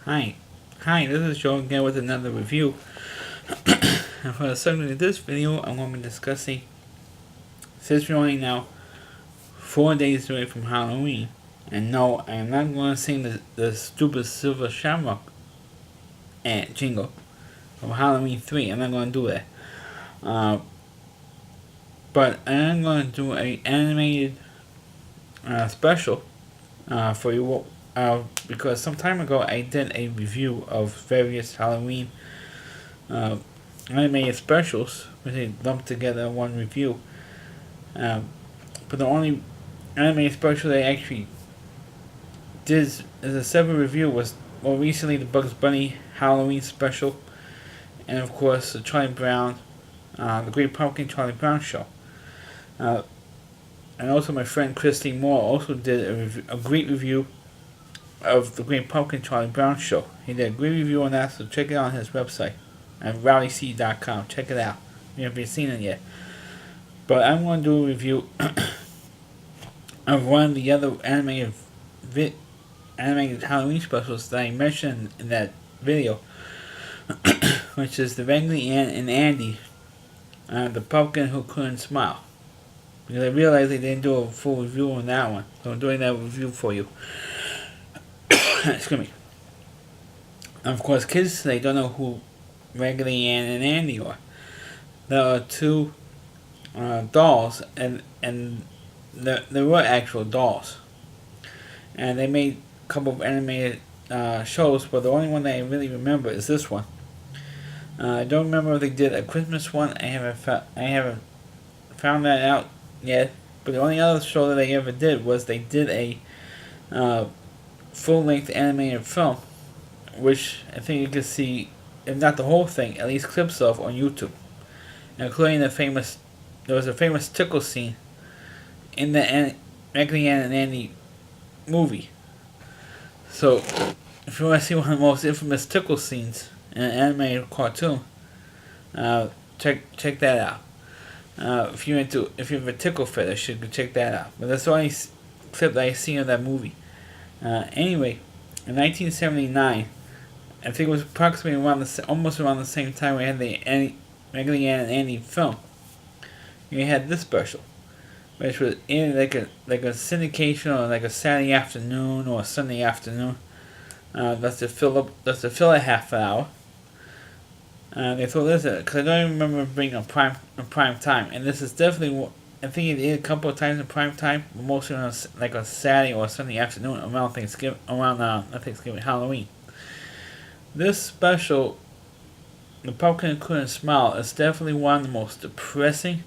Hi. Hi, this is Joe again with another review. And for the subject of this video, I'm going to be discussing, since we're only now 4 days away from Halloween, and no, I am not going to sing the stupid Silver Shamrock jingle from Halloween 3. I'm not going to do that. But I am going to do an animated special for you because some time ago I did a review of various Halloween animated specials, which they lumped together in one review. But the only animated special they actually did as a separate review was more recently the Bugs Bunny Halloween special, and of course the Charlie Brown, the Great Pumpkin Charlie Brown show. And also my friend Christy Moore also did a great review of the Great Pumpkin Charlie Brown show. He did a great review on that, so check it out on his website at rowdyc.com. Check it out if you haven't seen it yet. But I'm going to do a review of one of the other animated Halloween specials that I mentioned in that video, which is the Raggedy Ann and Andy, the pumpkin who couldn't smile. Because I realized they didn't do a full review on that one, so I'm doing that review for you. Excuse me. And of course, kids today don't know who Raggedy Ann and Andy are. There are two dolls, and there were actual dolls, and they made a couple of animated shows, but the only one that I really remember is this one. I don't remember if they did a Christmas one. I haven't found that out yet. But the only other show that they ever did was they did a full-length animated film, which I think you can see, if not the whole thing, at least clips of on YouTube, including there was a famous tickle scene in the Raggedy Ann and Andy movie. So, if you want to see one of the most infamous tickle scenes in an animated cartoon, check that out. If you have a tickle fetish, you can check that out. But that's the only clip that I seen of that movie. Anyway, in 1979, I think it was approximately almost around the same time we had the Raggedy Ann and Andy film. You had this special, which was in like a syndication or like a Saturday afternoon or a Sunday afternoon. That's to fill a half hour. They thought this because I don't even remember being on prime time, and this is definitely I think it did a couple of times in prime time, but mostly on like a Saturday or Sunday afternoon around Thanksgiving, Halloween. This special, The Pumpkin Couldn't Smile, is definitely one of the most depressing.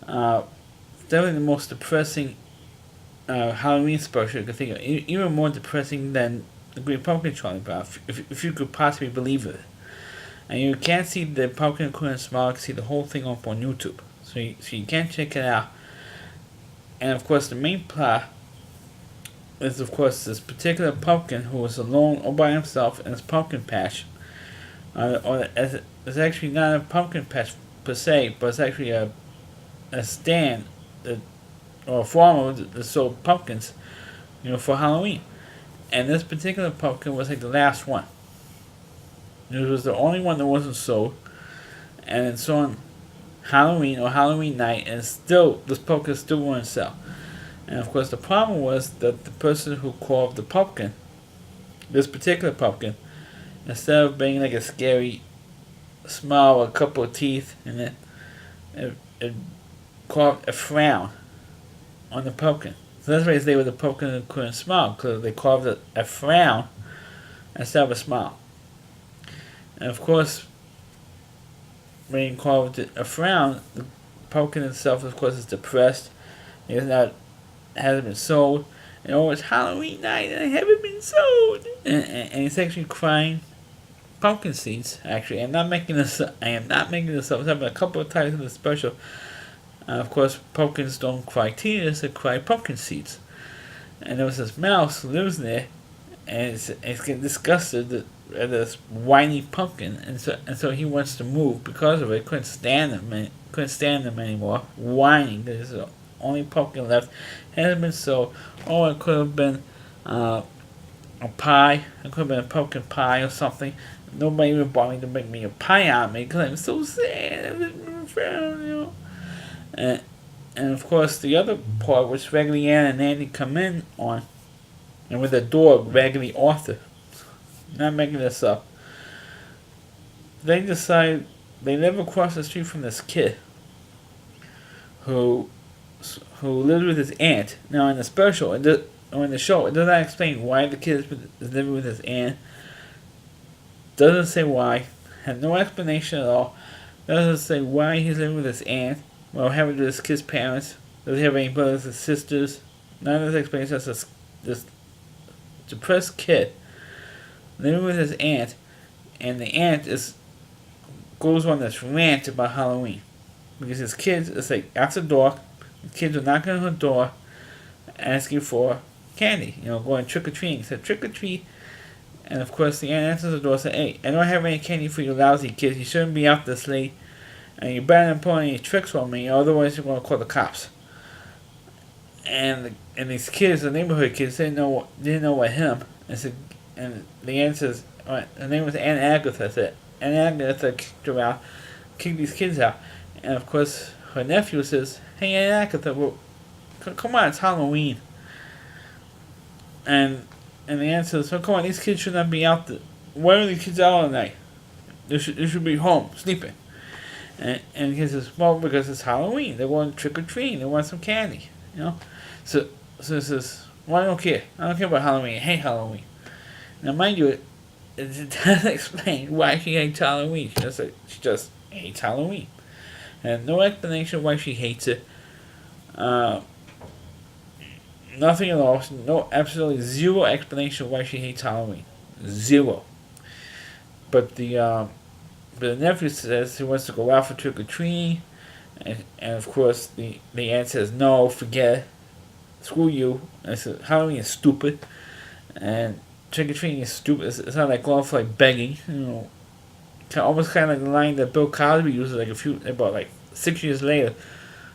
Definitely the most depressing Halloween special you can think of. Even more depressing than the Great Pumpkin Charlie Brown, if you could possibly believe it. And you can't see The Pumpkin Couldn't Smile. You can see the whole thing up on YouTube, so you can check it out. And of course, the main plot is, of course, this particular pumpkin who was alone all by himself in his pumpkin patch. It's actually not a pumpkin patch per se, but it's actually a stand or a farmer that sold pumpkins, for Halloween. And this particular pumpkin was like the last one. It was the only one that wasn't sold, and it's on Halloween or Halloween night, and this pumpkin still wouldn't sell. And of course, the problem was that the person who carved the pumpkin, this particular pumpkin, instead of being like a scary smile with a couple of teeth in it carved a frown on the pumpkin. So that's why they were the pumpkin that couldn't smile, because they carved a frown instead of a smile. And of course, when you carved a frown, the pumpkin itself, of course, is depressed. Hasn't been sold. And it's Halloween night and I haven't been sold. And he's actually crying pumpkin seeds. Actually, I am not making this up. It's happened a couple of times in the special. Of course, pumpkins don't cry tears; they cry pumpkin seeds. And there was this mouse who lives there, and it's getting disgusted at this whiny pumpkin, and so he wants to move because of it. Couldn't stand them anymore. Whining. There's the only pumpkin left. Hasn't been sold. Or it could have been a pie. It could have been a pumpkin pie or something. Nobody even bothered to make me a pie on me because I'm so sad. And, and of course, the other part, which Raggedy Ann and Andy come in on, and with the dog, Raggedy Arthur. Not making this up. They decide they live across the street from this kid who lives with his aunt. Now, in the special, or in the show, it does not explain why the kid is living with his aunt. Doesn't say why. Has no explanation at all. Doesn't say why he's living with his aunt. Well, having to do with his kid's parents. Does he have any brothers and sisters? None of this explains. Just this depressed kid living with his aunt, and the aunt goes on this rant about Halloween because his kids, it's like after dark, the kids are knocking on her door, asking for candy. Going trick or treating. He said trick or treat, and of course the aunt answers the door, and said, "Hey, I don't have any candy for you, lousy kids. You shouldn't be out this late, and you better not pull any tricks on me, otherwise you're gonna call the cops." And these kids, the neighborhood kids, didn't know what him. And the aunt says, her name was Aunt Agatha. Said Aunt Agatha kicked these kids out, and of course her nephew says, "Hey Aunt Agatha, well, come on, it's Halloween." And the aunt says, "Oh come on, these kids should not be out. Why are these kids out all night? They should be home sleeping." And he says, "Well, because it's Halloween. They're going trick or treating. They want some candy, So he says, "Well, I don't care. I don't care about Halloween. I hate Halloween." Now, mind you, it doesn't explain why she hates Halloween. She just hates Halloween. And no explanation why she hates it. Nothing at all. No, absolutely zero explanation why she hates Halloween. Zero. But the nephew says he wants to go out for trick or treating, and of course the aunt says no, forget it. Screw you. And I said Halloween is stupid, and trick or treating is stupid. It's not like going for like begging, almost kind of like the line that Bill Cosby uses about 6 years later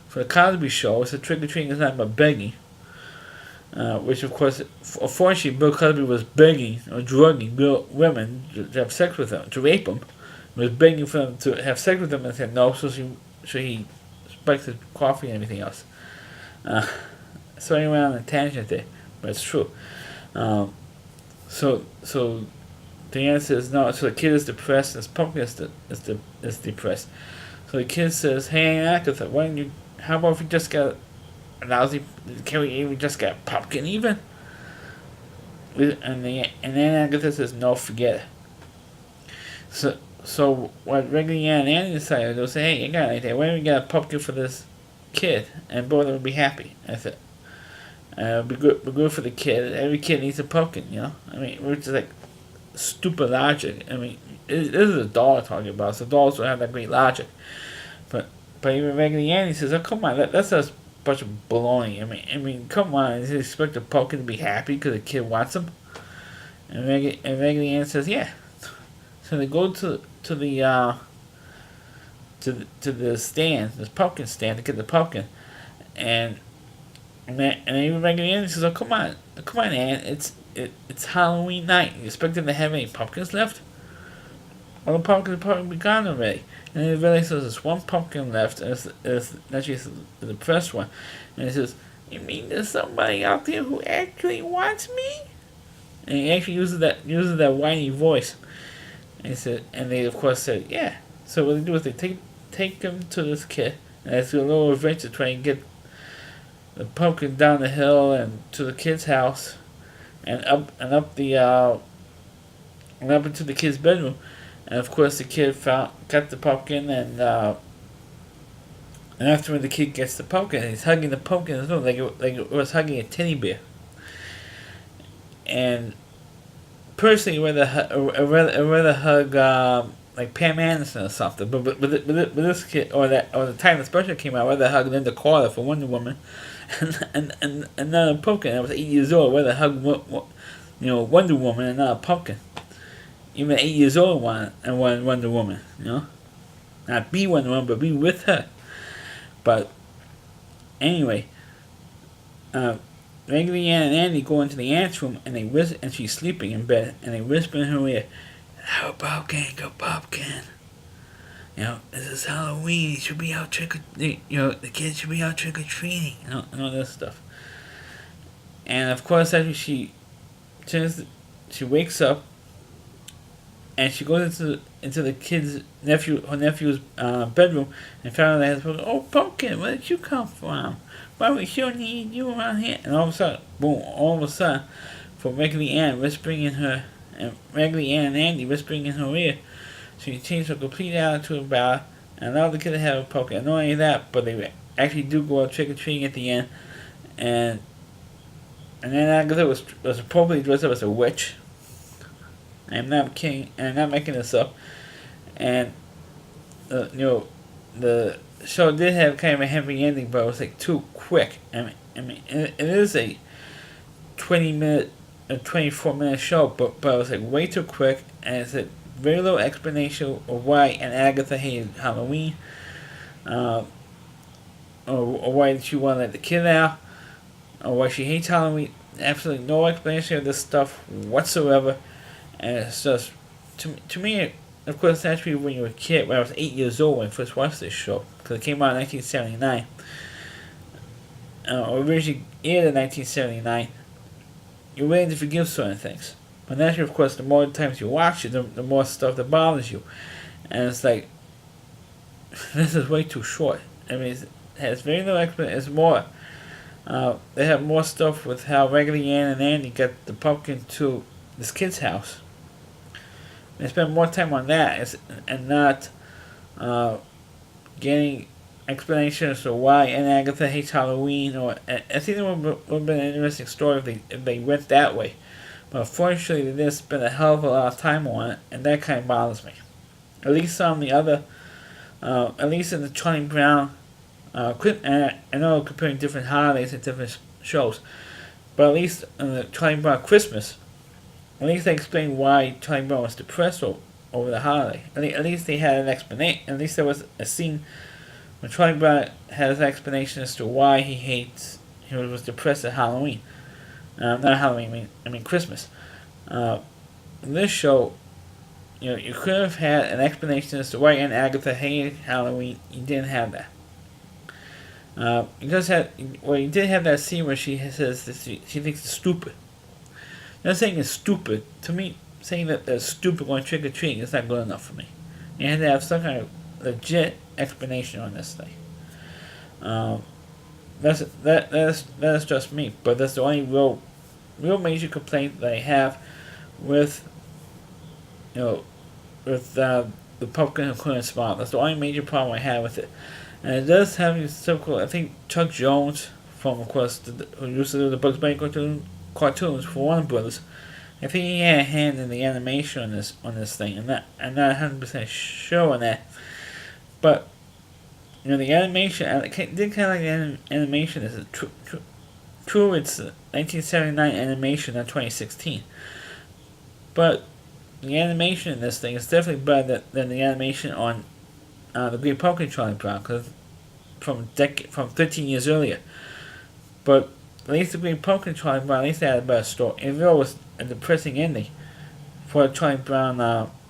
for the Cosby Show. It's a trick or treating is not about begging, which of course, unfortunately, Bill Cosby was begging or drugging women to have sex with them, to rape them. He was begging for them to have sex with them and said no, so he spiked his coffee and everything else. So I went on a tangent there, but it's true. So the answer is no. So the kid is depressed. This pumpkin is depressed. So the kid says, "Hey, Agatha, how about if we just got a lousy? Can we even just get pumpkin even?" And then Agatha says, "No, forget it." So what Raggedy Ann and Andy decided, they'll say, "Hey, you got anything? Why don't we get a pumpkin for this kid?" And both of them will be happy. That's it. Be good for the kid. Every kid needs a pumpkin, I mean, which is like stupid logic. I mean, this is a doll talking about, so dolls don't have that great logic. But even Raggedy Andy says, "Oh come on, that's a bunch of baloney." I mean, come on, does he expect a pumpkin to be happy because the kid wants him? And Raggedy Ann says, "Yeah." So they go to the stand, this pumpkin stand, to get the pumpkin, and even Raggedy Ann says, "Oh come on, Ann, it's Halloween night. You expect them to have any pumpkins left? All the pumpkins are probably gone already." And then he realizes there's one pumpkin left, and it's actually the first one, and he says, "You mean there's somebody out there who actually wants me?" And he actually uses that whiny voice. And he said, and they of course said, "Yeah." So what they do is they take him to this kid, and they do a little adventure trying to get the pumpkin down the hill and to the kid's house, and up into the kid's bedroom, and of course the kid got the pumpkin, and after the kid gets the pumpkin, he's hugging the pumpkin in his room like it was hugging a teddy bear. And personally, I'd rather hug like Pam Anderson or something. But this kid, or the time the special came out, I'd rather hug Linda Carter for Wonder Woman, and not a pumpkin. I was 8 years old. I'd rather hug Wonder Woman and not a pumpkin. Even 8 years old, I wanted Wonder Woman. Not be Wonder Woman, but be with her. But anyway, Raggedy Ann and Andy go into the aunt's room and and she's sleeping in bed and they whisper in her ear, "Go pumpkin, go pumpkin. This is Halloween. You should be out the kids should be out trick or treating. And all this stuff." And of course, after she wakes up and she goes into the kid's nephew's bedroom and found out that, "Oh, Pumpkin, where did you come from? Why we sure need you around here?" And all of a sudden, from Raggedy Ann and Andy whispering in her ear, she changed her complete attitude about it and allowed the kid to have a Pumpkin. And not only that, but they actually do go out trick or treating at the end, and then Agatha was appropriately dressed up as a witch. I'm not kidding, and I'm not making this up. And the show did have kind of a heavy ending, but it was like too quick. I mean, it is a 24-minute show, but it was like way too quick, and it's a very little explanation of why and Agatha hated Halloween, or why she wanted to let the kid out, or why she hates Halloween. Absolutely no explanation of this stuff whatsoever. And it's just, to me, of course, naturally when you were a kid, when I was 8 years old when I first watched this show, because it came out in 1979, originally aired in 1979, you're willing to forgive certain things. But naturally, of course, the more times you watch it, the more stuff that bothers you. And it's like, this is way too short. I mean, it has very little explanation. It's more, they have more stuff with how Raggedy Ann and Andy get the pumpkin to this kid's house. They spend more time on that and not getting explanations for why Aunt Agatha hates Halloween. I think it would have been an interesting story if they went that way. But unfortunately, they just spend a hell of a lot of time on it, and that kind of bothers me. At least on the other, at least in the Charlie Brown, I know comparing different holidays and different shows, but at least in the Charlie Brown Christmas, at least they explained why Charlie Brown was depressed over the holiday. At least they had an explanation. At least there was a scene when Charlie Brown had his explanation as to why he was depressed at Halloween. Not Halloween, I mean Christmas. In this show, you could have had an explanation as to why Aunt Agatha hated Halloween. You didn't have that. You did have that scene where she says that she thinks it's stupid. Not saying it's stupid. To me, saying that they're stupid going trick or treating is not good enough for me. You have to have some kind of legit explanation on this thing. That's just me, but that's the only real major complaint that I have with the pumpkin and corn smile. That's the only major problem I have with it, and it does have these typical. I think Chuck Jones, from of course who used to do the Bugs Bunny cartoons for Warner Brothers, I think he had a hand in the animation on this thing, and I'm not 100% sure on that, but the animation, I did kind of like the animation. Is true? It's 1979 animation, not 2016. But the animation in this thing is definitely better than the animation on the Great Pumpkin Charlie Brown, cause from 13 years earlier. But at least the Great Pumpkin Charlie Brown, at least they had a better story. Even though it was a depressing ending for Charlie Brown,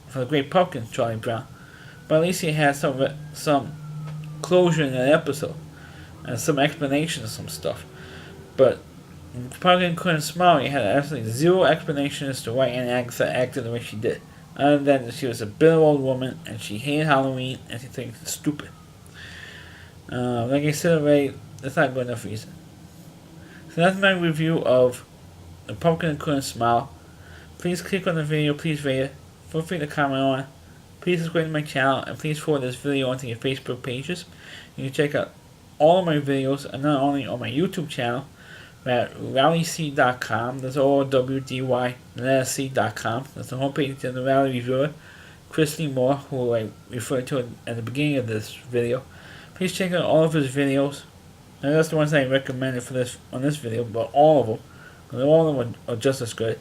for the Great Pumpkin Charlie Brown, but at least he had some closure in that episode and some explanation of some stuff. But in Pumpkin Couldn't Smile, you had absolutely zero explanation as to why Aunt Agatha acted the way she did, other than that she was a bitter old woman and she hated Halloween and she thinks it's stupid. Like I said already, that's not a good enough reason. So that's my review of The Pumpkin Couldn't Smile. Please click on the video, please rate it, feel free to comment on it. Please subscribe to my channel, and please forward this video onto your Facebook pages. You can check out all of my videos, and not only on my YouTube channel, but at rallyc.com. That's OWDY.com. That's the homepage of the Rally Reviewer, Christy Moore, who I referred to at the beginning of this video. Please check out all of his videos. And that's the ones I recommended on this video, but all of them. Because all of them are just as good.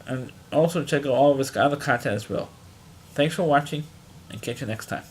And also check out all of his other content as well. Thanks for watching, and catch you next time.